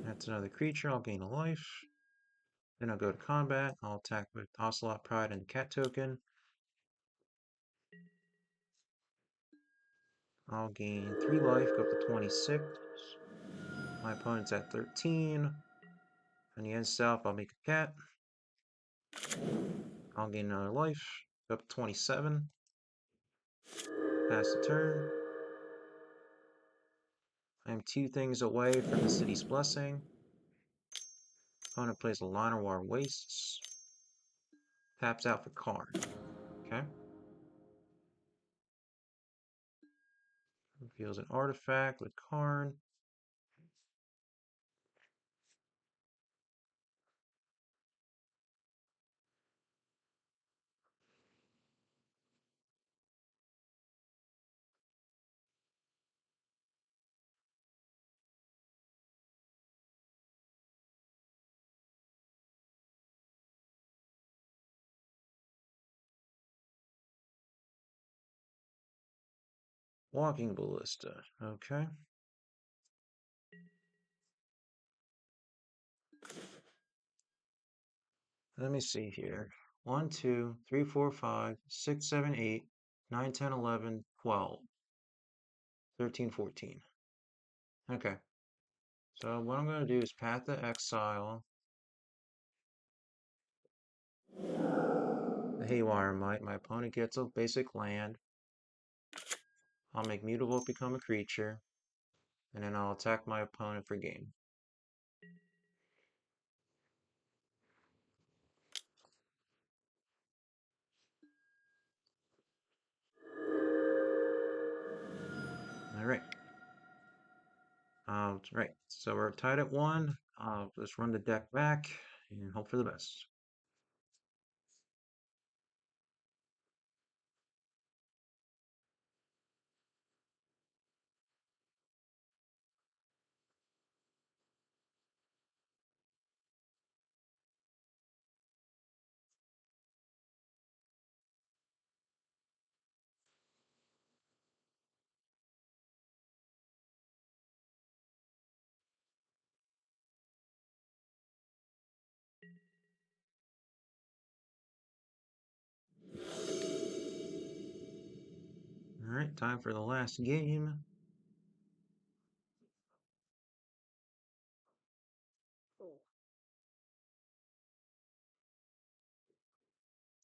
[SPEAKER 1] That's another creature. I'll gain a life. Then I'll go to combat. I'll attack with Ocelot Pride and the Cat token. I'll gain 3 life, go up to 26. My opponent's at 13. On the end step, I'll make a cat. I'll gain another life, go up to 27. Pass the turn. I'm 2 things away from the City's Blessing. Opponent plays a Llanowar Wastes. Taps out for Karn. Okay. Reveals an artifact with Karn. Walking Ballista. Okay. Let me see here. 1, 2, 3, 4, 5, 6, 7, 8, 9, 10, 11, 12, 13, 14. Okay, so what I'm going to do is Path to Exile the Haywire Might. My opponent gets a basic land. I'll make Mutable become a creature, and then I'll attack my opponent for game. Alright. Right, so we're tied at 1. I'll just run the deck back and hope for the best. Alright, time for the last game.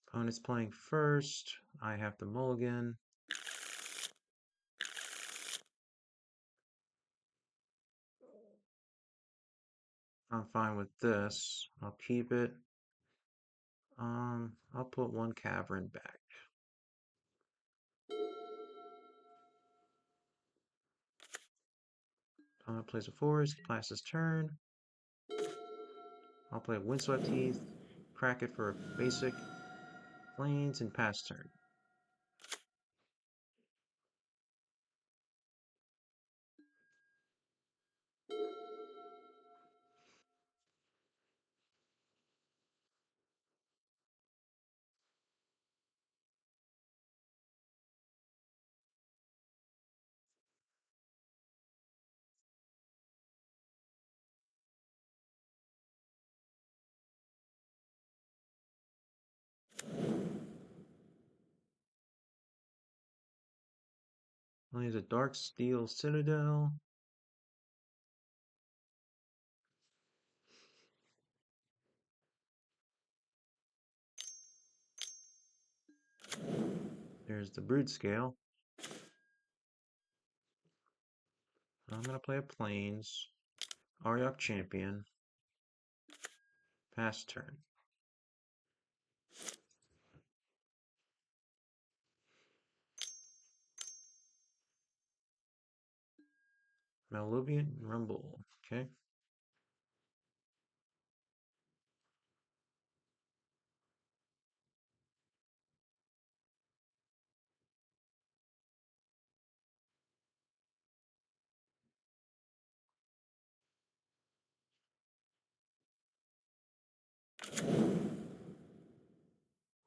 [SPEAKER 1] Opponent's playing first. I have to mulligan. I'm fine with this. I'll keep it. I'll put 1 Cavern back. Opponent plays a forest, passes turn. I'll play Windswept Heath, crack it for a basic, plains, and pass turn. I'll use a Dark Steel Citadel. There's the Brood Scale. I'm going to play a Plains, Aryok Champion, pass turn. Malubian Rumble, okay.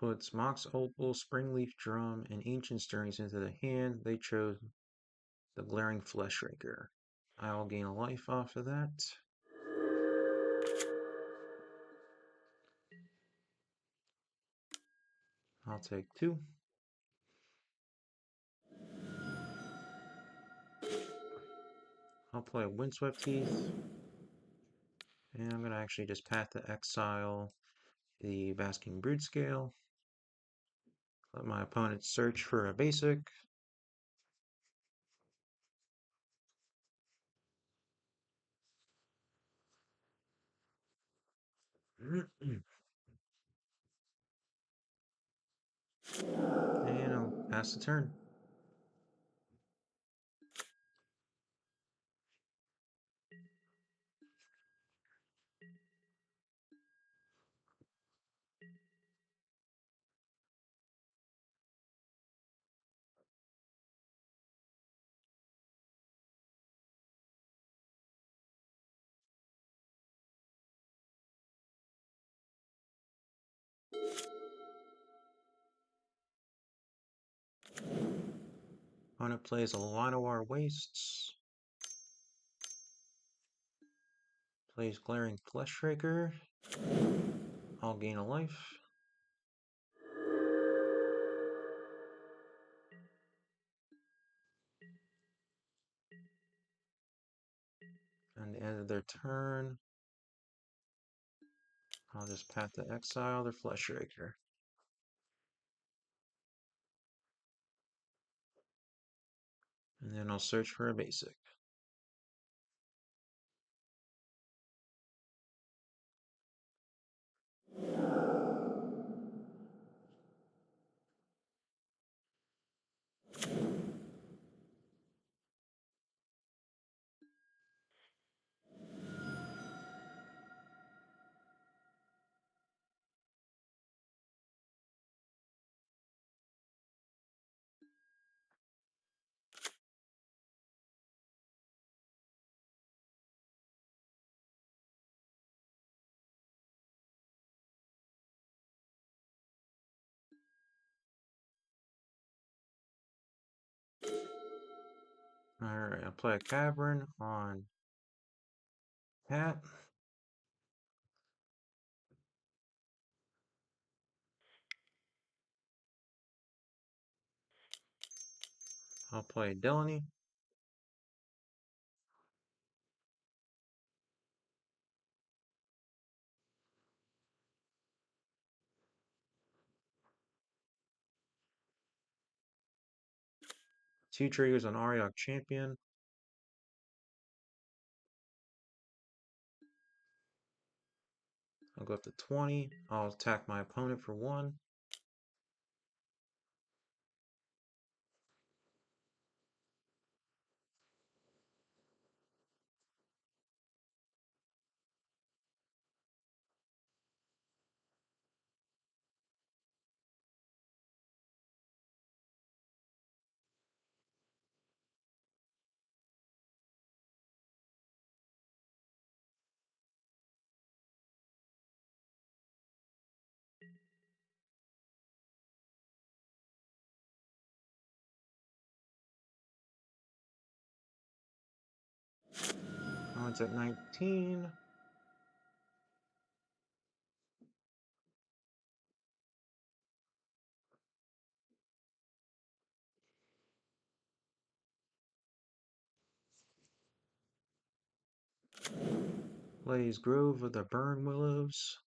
[SPEAKER 1] Puts Mox Opal, Springleaf Drum, and Ancient Stirrings into the hand. They chose the Glaring Fleshraker. I'll gain a life off of that. I'll take 2. I'll play a Windswept Heath. And I'm going to actually just Path to Exile the Basking Brood Scale. Let my opponent search for a basic. And I'll pass the turn. Opponent plays a Llanowar Wastes. Plays Glaring Fleshraker. I'll gain a life. On the end of their turn, I'll just path to exile their Fleshraker. And then I'll search for a basic. Alright, I'll play a Cavern on Cat. I'll play Delaney. Two triggers on Ariok Champion. I'll go up to 20. I'll attack my opponent for 1. Oh, it's at 19. Plays Grove of the Burn Willows.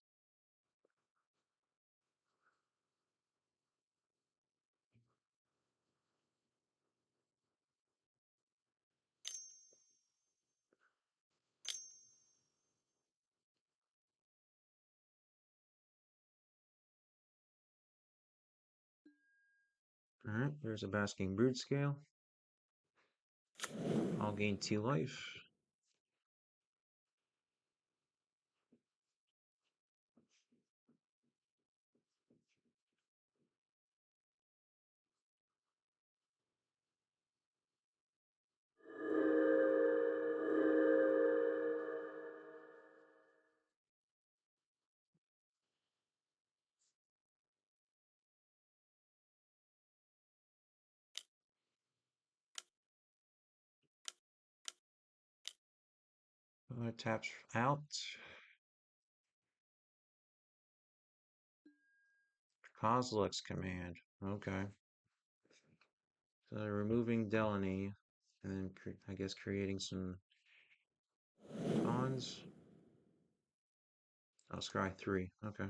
[SPEAKER 1] Alright, there's a Basking Brood Scale. I'll gain 2 life. Taps out. Kozilek's command. Okay. So removing Delaney, and then I guess creating some bonds. Oh, scry 3. Okay.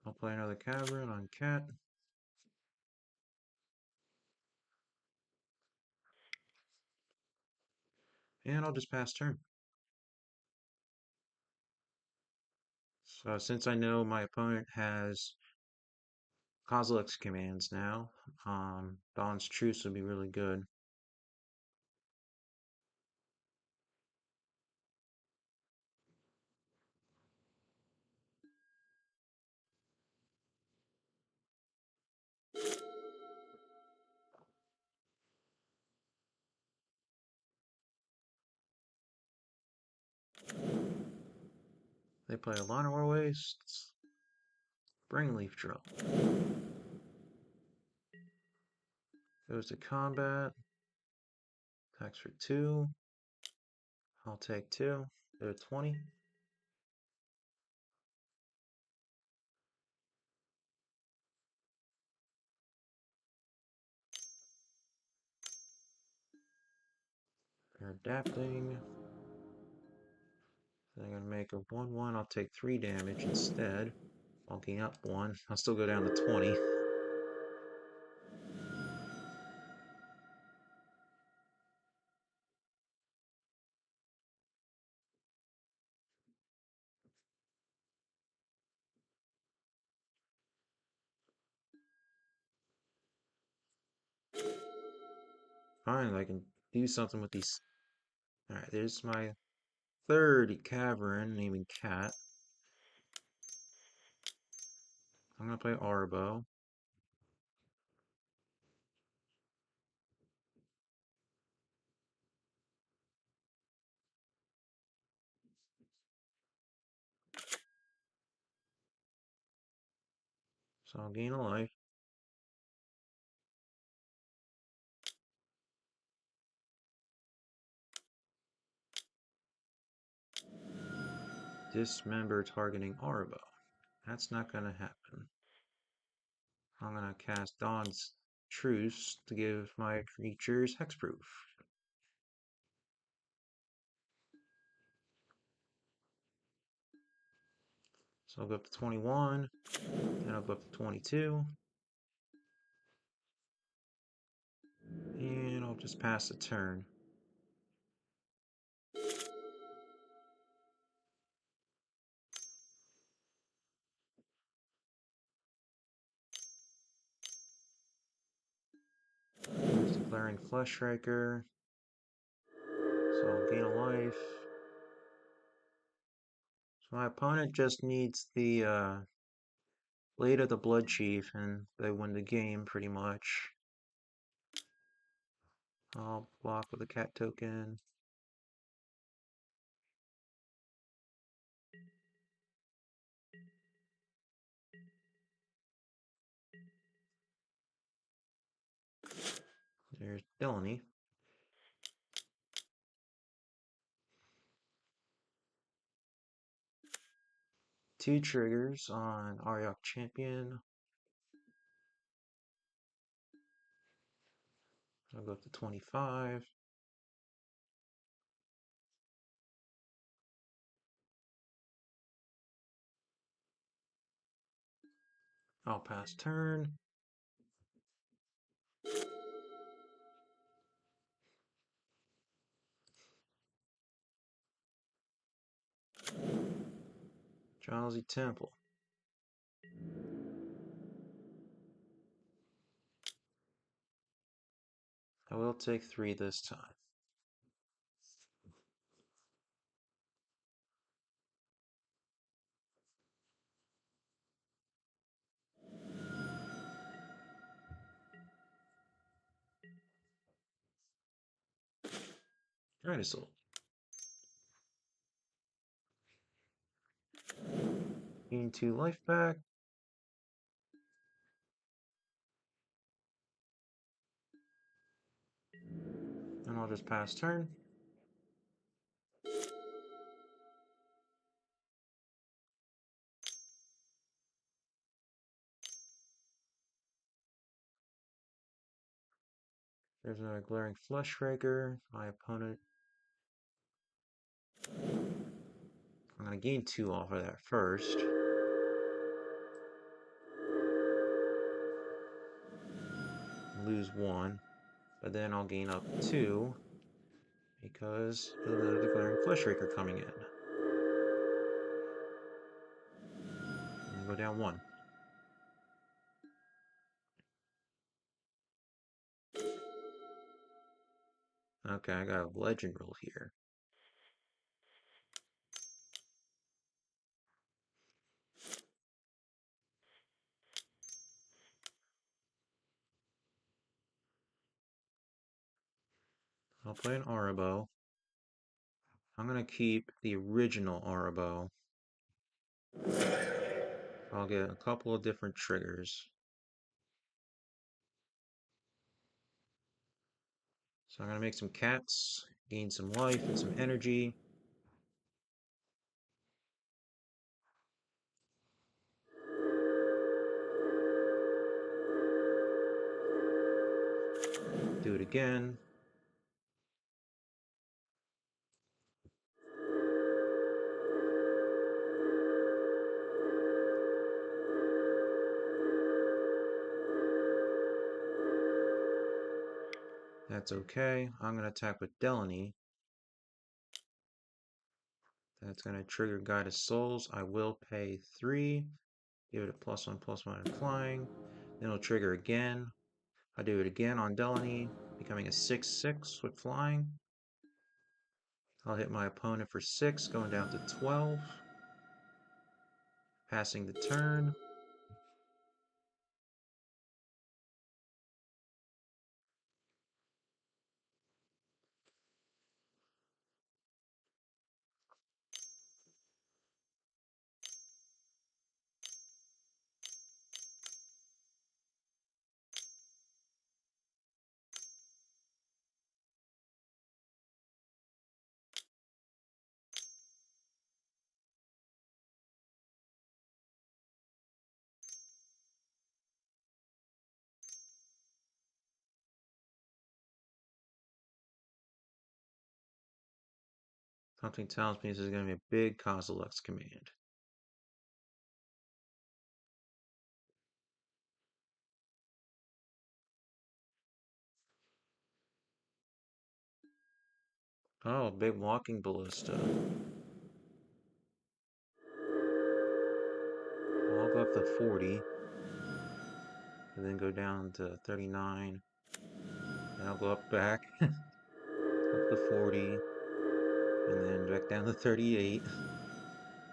[SPEAKER 1] I'll play another Cavern on Cat. And I'll just pass turn. So since I know my opponent has Kozilek's commands now, Dawn's Truce would be really good. They play a Llanowar Wastes. Brainleaf Drill. Goes to combat. Attacks for 2. I'll take 2. They're 20. They're adapting. Then I'm going to make a 1-1. I'll take 3 damage instead. I'll gain up 1. I'll still go down to 20. Finally, I can do something with these. Alright, there's my third cavern naming Cat. I'm going to play Arbo. So I'll gain a life. Dismember targeting Arbo. That's not going to happen. I'm going to cast Dawn's Truce to give my creatures hexproof. So I'll go up to 21, and I'll go up to 22. And I'll just pass the turn. There's declaring Fleshraker. So I'll gain a life. So my opponent just needs the Blade of the Blood Chief, and they win the game pretty much. I'll block with a cat token. There's Delaney. Two triggers on Ariok Champion. I'll go up to 25. I'll pass turn. Drowsy Temple. I will take 3 this time. Dinosaur. Gain 2 life back. And I'll just pass turn. There's a glaring Fleshraker. My opponent. I'm going to gain 2 off of that first. Lose 1. But then I'll gain up 2 because of the glaring Fleshraker coming in. And go down 1. Okay, I got a legend rule here. I'll play an Arabo. I'm going to keep the original Arabo. I'll get a couple of different triggers. So I'm going to make some cats, gain some life and some energy. Do it again. That's okay. I'm going to attack with Delaney. That's going to trigger Guide of Souls. I will pay 3. Give it a +1/+1 in flying. Then it'll trigger again. I do it again on Delaney, becoming a 6/6 with flying. I'll hit my opponent for 6, going down to 12. Passing the turn. Something tells me this is going to be a big Kozilek's command. Oh, big walking ballista. Well, I'll go up to 40. And then go down to 39. And I'll go up back. Up to 40. And then back down to 38.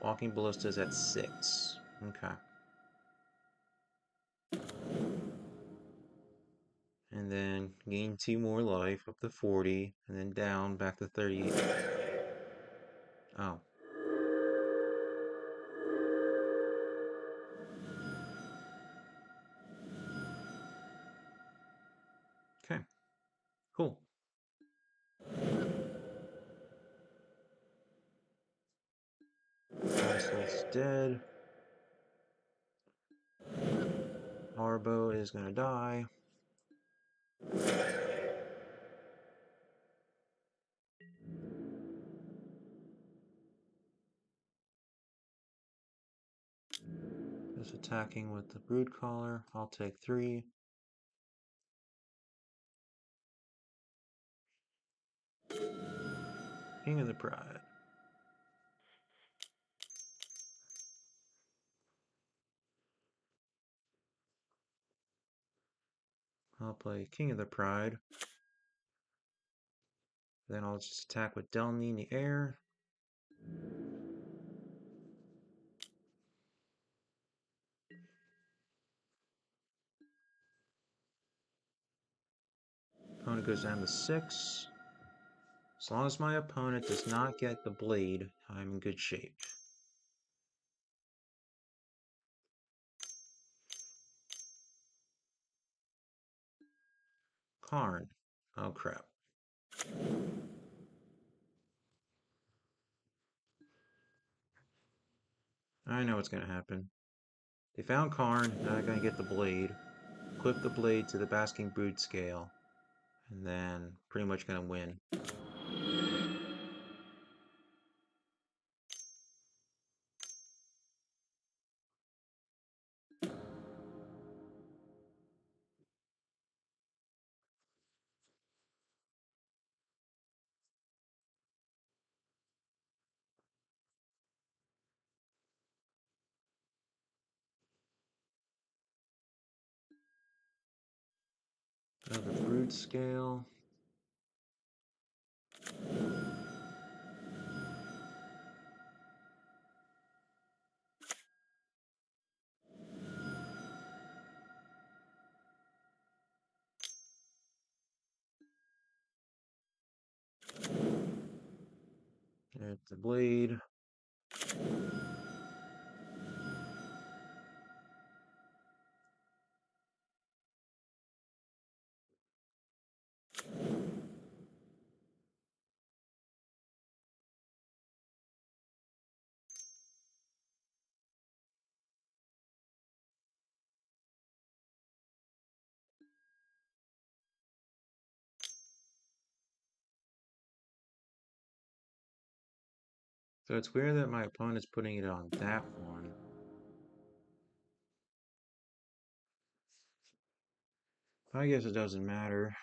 [SPEAKER 1] Walking ballista's at 6. Okay. And then gain 2 more life up to 40. And then down back to 38. Oh. Okay. Cool. Castle's dead. Arbo is gonna die. Just attacking with the brood collar. I'll take 3. King of the Pride. I'll play King of the Pride. Then I'll just attack with Delny in the air. Opponent goes down to 6. As long as my opponent does not get the blade, I'm in good shape. Karn. Oh crap. I know what's gonna happen. They found Karn, now they're gonna get the blade. Equip the blade to the Basking Brood scale. And then pretty much gonna win. Another Brood scale. There's the blade. So it's weird that my opponent's putting it on that one. I guess it doesn't matter.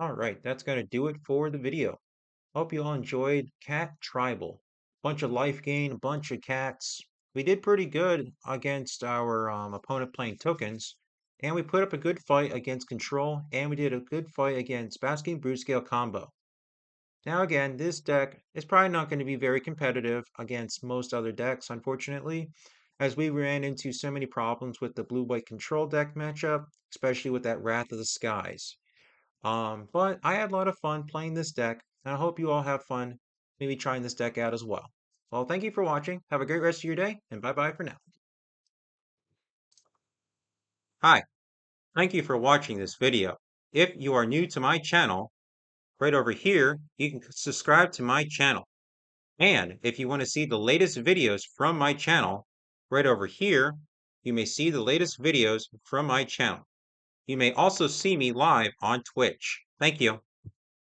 [SPEAKER 1] All right, that's going to do it for the video. Hope you all enjoyed Cat Tribal. Bunch of life gain, a bunch of cats. We did pretty good against our opponent playing tokens, and we put up a good fight against Control, and we did a good fight against Basking Brute Scale combo. Now again, this deck is probably not going to be very competitive against most other decks, unfortunately, as we ran into so many problems with the blue-white Control deck matchup, especially with that Wrath of the Skies. But I had a lot of fun playing this deck, and I hope you all have fun maybe trying this deck out as well. Well, thank you for watching. Have a great rest of your day, and bye-bye for now. Hi, thank you for watching this video. If you are new to my channel, right over here, you can subscribe to my channel. And if you want to see the latest videos from my channel, right over here, you may see the latest videos from my channel. You may also see me live on Twitch. Thank you.